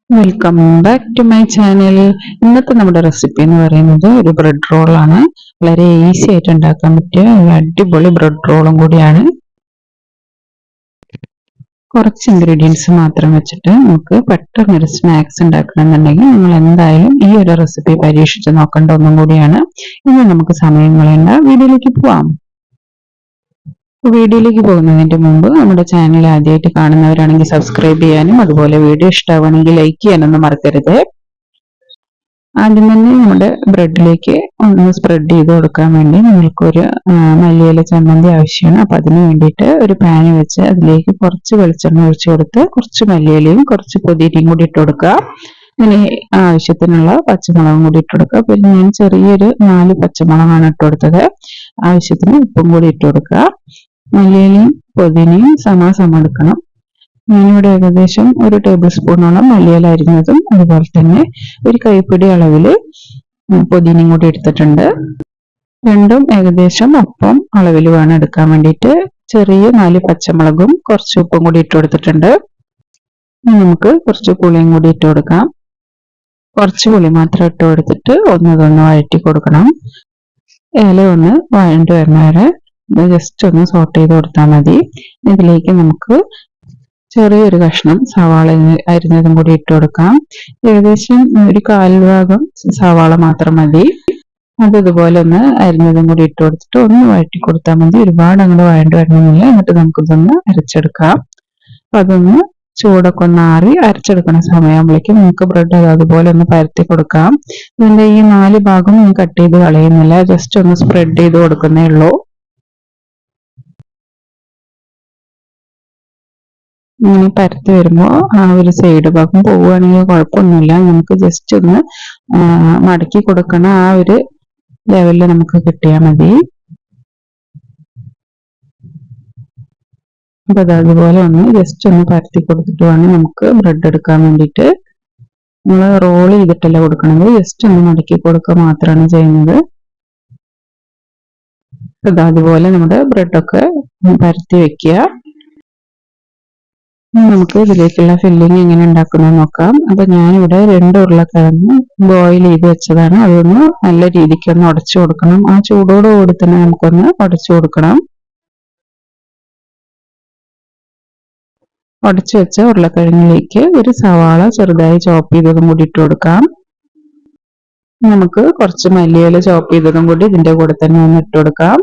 Welcome back to my channel. ഇന്നത്തെ നമ്മുടെ recipe എന്ന് പറയുന്നത് ഒരു ബ്രെഡ് റോളാണ്. വളരെ ഈസി ആയിട്ട് ഉണ്ടാക്കാൻ പറ്റിയ ഒരു അടിപൊളി ബ്രെഡ് റോളും കൂടിയാണ്. കുറച്ച് ഇൻഗ്രീഡിയൻസ് മാത്രം വെച്ചിട്ട് നമുക്ക് പെട്ടെന്നൊരു സ്നാക്സ് ഉണ്ടാക്കണമെന്നുണ്ടെങ്കിൽ നിങ്ങൾ എന്തായാലും ഈ ഒരു റെസിപ്പി പരീക്ഷിച്ച് നോക്കേണ്ട ഒന്നും കൂടിയാണ്. ഇനി നമുക്ക് സമയം കളയണ്ട, വീഡിയോയിലേക്ക് പോവാം. വീഡിയോയിലേക്ക് പോകുന്നതിന്റെ മുമ്പ് നമ്മുടെ ചാനൽ ആദ്യമായിട്ട് കാണുന്നവരാണെങ്കിൽ സബ്സ്ക്രൈബ് ചെയ്യാനും അതുപോലെ വീഡിയോ ഇഷ്ടമാവുകയാണെങ്കിൽ ലൈക്ക് ചെയ്യാനൊന്നും മറക്കരുത്. ആദ്യം തന്നെ നമ്മുടെ ബ്രെഡിലേക്ക് ഒന്ന് സ്പ്രെഡ് ചെയ്ത് കൊടുക്കാൻ വേണ്ടി നിങ്ങൾക്കൊരു മല്ലിയില ചമ്മന്തി ആവശ്യമാണ്. അപ്പൊ അതിന് വേണ്ടിയിട്ട് ഒരു പാൻ വെച്ച് അതിലേക്ക് കുറച്ച് വെളിച്ചെണ്ണ ഒഴിച്ചു കൊടുത്ത് കുറച്ച് മല്ലിയിലയും കുറച്ച് പുതിനയും കൂടി ഇട്ട് കൊടുക്കുക. ഇനി ആവശ്യത്തിനുള്ള പച്ചമുളകും കൂടി ഇട്ട് കൊടുക്കുക. പിന്നെ ഞാൻ ചെറിയൊരു 4 പച്ചമുളകാണ് ഇട്ട് കൊടുത്തത്. ആവശ്യത്തിന് ഉപ്പും കൂടി ഇട്ട് കൊടുക്കുക. മല്ലിയിലയും പുതിനയും സമാസമം എടുക്കണം. ഞാനിവിടെ ഏകദേശം 1 ടേബിൾ സ്പൂണോളം മല്ലിയില അരിഞ്ഞതും അതുപോലെ തന്നെ ഒരു കൈപ്പിടി അളവിൽ പുതിനയും കൂടി എടുത്തിട്ടുണ്ട്. രണ്ടും ഏകദേശം ഒപ്പം അളവിൽ വേണം എടുക്കാൻ വേണ്ടിയിട്ട്. ചെറിയ 4 പച്ചമുളകും കുറച്ച് ഉപ്പും കൂടി ഇട്ട് കൊടുത്തിട്ടുണ്ട്. നമുക്ക് കുറച്ച് പുളിയും കൂടി ഇട്ട് കൊടുക്കാം. കുറച്ച് പുളി മാത്രം ഇട്ട് കൊടുത്തിട്ട് ഒന്നതൊന്ന് വഴറ്റി കൊടുക്കണം. ഇല ഒന്ന് വഴണ്ട് വരുന്ന വരെ ജസ്റ്റ് ഒന്ന് സോട്ട് ചെയ്ത് കൊടുത്താൽ മതി. ഇതിലേക്ക് നമുക്ക് ചെറിയൊരു കഷ്ണം സവാള അരിഞ്ഞതും കൂടി ഇട്ട് കൊടുക്കാം. ഏകദേശം ഒരു 1/4 ഭാഗം സവാള മാത്രം മതി. ഇതുപോലെ ഒന്ന് അരിഞ്ഞതും കൂടി ഇട്ട് കൊടുത്തിട്ട് ഒന്ന് വഴറ്റി കൊടുത്താൽ മതി. ഒരുപാട് അങ്ങോട്ട് വഴണ്ട് വരണമെന്നില്ല. എന്നിട്ട് നമുക്കിതൊന്ന് അരച്ചെടുക്കാം. അപ്പൊ അതൊന്ന് ചൂടൊക്കെ ഒന്ന് ആറി അരച്ചെടുക്കുന്ന സമയമാകുമ്പോഴേക്കും നമുക്ക് ബ്രെഡ് അതുപോലെ ഒന്ന് പരത്തി കൊടുക്കാം. ഇതിന്റെ ഈ 4 ഭാഗം ഞാൻ കട്ട് ചെയ്ത് കളയുന്നില്ല, ജസ്റ്റ് ഒന്ന് സ്പ്രെഡ് ചെയ്ത് കൊടുക്കുന്നേ ഉള്ളൂ. ഇങ്ങനെ പരത്തി വരുമ്പോൾ ആ ഒരു സൈഡ് ഭാഗം പോവുകയാണെങ്കിൽ കുഴപ്പമൊന്നുമില്ല. നമുക്ക് ജസ്റ്റ് ഒന്ന് മടക്കി കൊടുക്കണ ആ ഒരു ലെവലിൽ നമുക്ക് കിട്ടിയാൽ മതി. അപ്പൊ അതുപോലെ ഒന്ന് ജസ്റ്റ് ഒന്ന് പരത്തി കൊടുത്തിട്ട് വേണം നമുക്ക് ബ്രെഡ് എടുക്കാൻ വേണ്ടിയിട്ട്. നമ്മൾ റോൾ ചെയ്തിട്ടല്ല കൊടുക്കണത്, ജസ്റ്റ് ഒന്ന് മടക്കി കൊടുക്കുക മാത്രമാണ് ചെയ്യുന്നത്. അതുപോലെ നമ്മുടെ ബ്രെഡൊക്കെ പരത്തി വെക്കുക. നമുക്ക് ഇതിലേക്കുള്ള ഫില്ലിങ് എങ്ങനെ ഉണ്ടാക്കുന്നത് നോക്കാം. അപ്പൊ ഞാനിവിടെ 2 ഉരുളക്കിഴങ്ങ് ബോയിൽ ചെയ്ത് വെച്ചതാണ്. അതൊന്ന് നല്ല രീതിക്ക് ഒന്ന് ഉടച്ചു കൊടുക്കണം. ആ ചൂടോടുകൂടി തന്നെ നമുക്കൊന്ന് ഉടച്ചു കൊടുക്കണം. ഉടച്ചു വെച്ച ഉരുളക്കിഴങ്ങിലേക്ക് ഒരു സവാള ചെറുതായി ചോപ്പ് ചെയ്തതും കൂടി ഇട്ട് കൊടുക്കാം. നമുക്ക് കുറച്ച് മല്ലിയില ചോപ്പ് ചെയ്തതും കൂടി ഇതിന്റെ കൂടെ തന്നെ ഒന്ന് ഇട്ട് കൊടുക്കാം.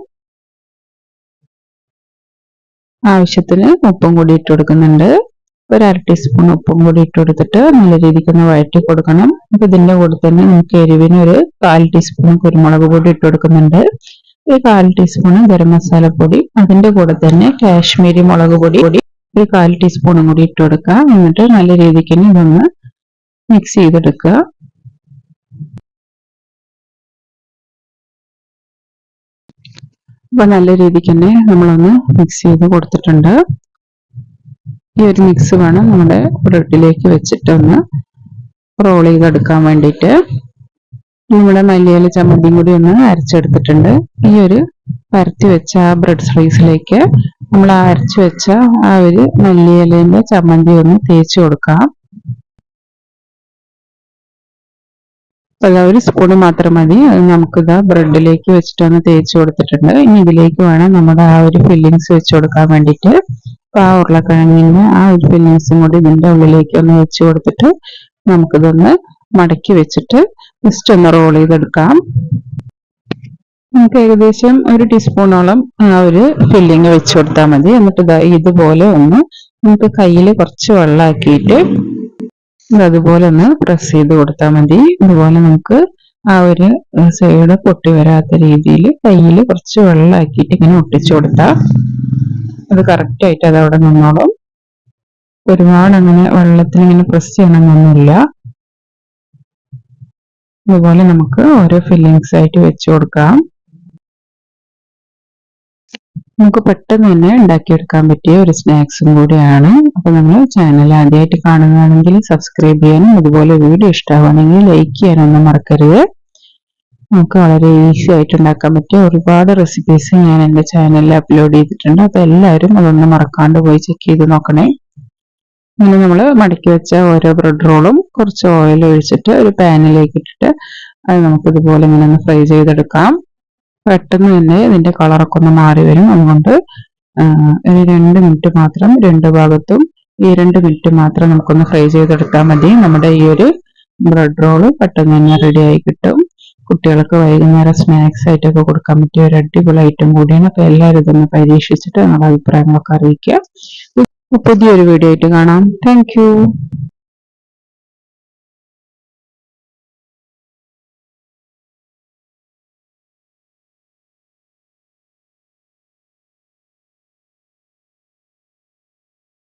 ആവശ്യത്തിന് ഉപ്പും കൂടി ഇട്ട് കൊടുക്കുന്നുണ്ട്. ഒരു 1/2 ടീസ്പൂൺ ഉപ്പും കൂടി ഇട്ട് കൊടുത്തിട്ട് നല്ല രീതിക്ക് ഒന്ന് വഴറ്റി കൊടുക്കണം. അപ്പൊ ഇതിന്റെ കൂടെ തന്നെ നമുക്ക് എരിവിന് ഒരു 1/4 ടീസ്പൂൺ കുരുമുളക് പൊടി ഇട്ട് കൊടുക്കുന്നുണ്ട്. ഒരു 1/4 ടീസ്പൂൺ ഗരം മസാല പൊടി, അതിന്റെ കൂടെ തന്നെ കാശ്മീരി മുളക് പൊടി ഒരു 1/4 ടീസ്പൂണും കൂടി ഇട്ട് കൊടുക്കുക. എന്നിട്ട് നല്ല രീതിക്ക് ഇതൊന്ന് മിക്സ് ചെയ്തെടുക്കുക. അപ്പൊ നല്ല രീതിക്ക് തന്നെ നമ്മളൊന്ന് മിക്സ് ചെയ്ത് കൊടുത്തിട്ടുണ്ട്. ഈ ഒരു മിക്സ് വേണം നമ്മുടെ ബ്രെഡിലേക്ക് വെച്ചിട്ട് ഒന്ന് റോൾ ചെയ്തെടുക്കാൻ വേണ്ടിയിട്ട്. നമ്മുടെ മല്ലിയില ചമ്മന്തിയും കൂടി ഒന്ന് അരച്ചെടുത്തിട്ടുണ്ട്. ഈ ഒരു പരത്തി വെച്ച ആ ബ്രെഡ് സ്ലൈസിലേക്ക് നമ്മൾ അരച്ചു വെച്ച ആ ഒരു മല്ലിയിലേന്റെ ചമ്മന്തി ഒന്ന് തേച്ച് കൊടുക്കാം. ഒരു സ്പൂണ് മാത്രം മതി. അത് നമുക്കിതാ ബ്രെഡിലേക്ക് വെച്ചിട്ട് ഒന്ന് തേച്ച് കൊടുത്തിട്ടുണ്ട്. ഇനി ഇതിലേക്ക് വേണം നമ്മുടെ ആ ഒരു ഫില്ലിങ്സ് വെച്ച് കൊടുക്കാൻ വേണ്ടിയിട്ട്. അപ്പൊ ആ ഉരുളക്കിഴങ്ങിന് ആ ഒരു ഫില്ലിങ്സും കൂടി ഇതിന്റെ ഉള്ളിലേക്ക് ഒന്ന് വെച്ച് കൊടുത്തിട്ട് നമുക്കിതൊന്ന് മടക്കി വെച്ചിട്ട് ജസ്റ്റ് ഒന്ന് റോൾ ചെയ്തെടുക്കാം. നമുക്ക് ഏകദേശം 1 ടീസ്പൂണോളം ആ ഒരു ഫില്ലിങ് വെച്ച് കൊടുത്താൽ മതി. എന്നിട്ട് ഇതുപോലെ ഒന്ന് നമുക്ക് കയ്യിൽ കുറച്ച് വെള്ളമാക്കിയിട്ട് അതുപോലെ ഒന്ന് പ്രസ് ചെയ്ത് കൊടുത്താൽ മതി. ഇതുപോലെ നമുക്ക് ആ ഒരു സൈഡ് പൊട്ടി വരാത്ത രീതിയിൽ കയ്യിൽ കുറച്ച് വെള്ളമാക്കിയിട്ട് ഇങ്ങനെ ഒട്ടിച്ചു കൊടുത്താൽ അത് കറക്റ്റ് ആയിട്ട് അത് അവിടെ നിന്നോളും. ഒരുപാട് അങ്ങനെ വെള്ളത്തിൽ ഇങ്ങനെ പ്രസ് ചെയ്യണമെന്നൊന്നുമില്ല. ഇതുപോലെ നമുക്ക് ഓരോ ഫില്ലിങ്സ് ആയിട്ട് വെച്ച് കൊടുക്കാം. നമുക്ക് പെട്ടെന്ന് തന്നെ ഉണ്ടാക്കിയെടുക്കാൻ പറ്റിയ ഒരു സ്നാക്സും കൂടിയാണ്. അപ്പൊ നമ്മൾ ചാനൽ ആദ്യമായിട്ട് കാണുകയാണെങ്കിൽ സബ്സ്ക്രൈബ് ചെയ്യാനും അതുപോലെ വീഡിയോ ഇഷ്ടമാവുകയാണെങ്കിൽ ലൈക്ക് ചെയ്യാനൊന്നും മറക്കരുത്. നമുക്ക് വളരെ ഈസി ആയിട്ട് ഉണ്ടാക്കാൻ പറ്റിയ ഒരുപാട് റെസിപ്പീസ് ഞാൻ എൻ്റെ ചാനലിൽ അപ്ലോഡ് ചെയ്തിട്ടുണ്ട്. അപ്പൊ എല്ലാവരും അതൊന്ന് മറക്കാണ്ട് പോയി ചെക്ക് ചെയ്ത് നോക്കണേ. അങ്ങനെ നമ്മൾ മടക്കി വെച്ച ഓരോ ബ്രെഡ് റോളും കുറച്ച് ഓയിൽ ഒഴിച്ചിട്ട് ഒരു പാനിലേക്ക് ഇട്ടിട്ട് അത് നമുക്ക് ഇതുപോലെ ഇങ്ങനെ ഒന്ന് ഫ്രൈ ചെയ്തെടുക്കാം. പെട്ടെന്ന് തന്നെ ഇതിന്റെ കളറൊക്കെ ഒന്ന് മാറി വരും. അതുകൊണ്ട് ഒരു 2 മിനിറ്റ് മാത്രം രണ്ട് ഭാഗത്തും ഈ 2 മിനിറ്റ് മാത്രം നമുക്കൊന്ന് ഫ്രൈ ചെയ്തെടുത്താൽ മതി. നമ്മുടെ ഈ ഒരു ബ്രെഡ് റോള് പെട്ടെന്ന് തന്നെ റെഡി ആയി കിട്ടും. കുട്ടികൾക്ക് വൈകുന്നേരം സ്നാക്സ് ആയിട്ടൊക്കെ കൊടുക്കാൻ പറ്റിയ ഒരു അടിപൊളി ഐറ്റം കൂടിയാണ്. അപ്പോൾ എല്ലാവരും ഇതൊന്ന് പരീക്ഷിച്ചിട്ട് നിങ്ങളുടെ അഭിപ്രായങ്ങളൊക്കെ അറിയിക്കുക. പുതിയൊരു വീഡിയോ ആയിട്ട് കാണാം. Thank you.